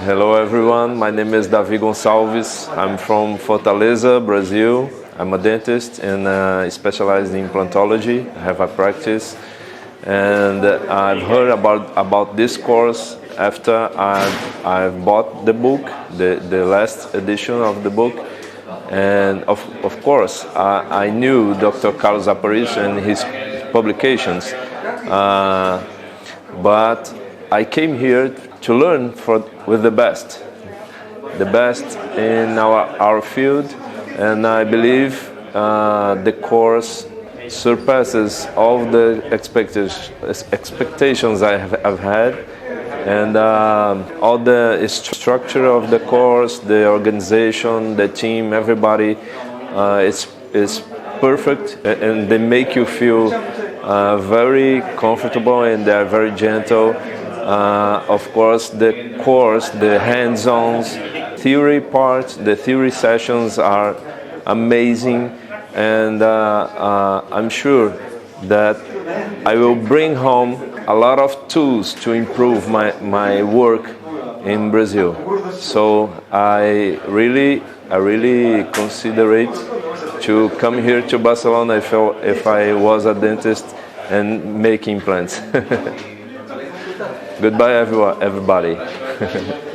Hello everyone, my name is Cunha Gonçalves. I'm from Fortaleza, Brazil. I'm a dentist and specialized in implantology. I have a practice, and I've heard about this course after I've bought the book, the last edition of the book. And of course, I knew Dr. Carlos Aparicio and his publications, but I came here to learn with the best in our field, and I believe the course surpasses all the expectations I've had, and all the structure of the course, the organization, the team, everybody is perfect, and they make you feel very comfortable, and they're very gentle. Of course, the hands-on theory part, the theory sessions are amazing, and I'm sure that I will bring home a lot of tools to improve my work in Brazil. So I really consider it to come here to Barcelona if I was a dentist and make implants. Goodbye, everybody.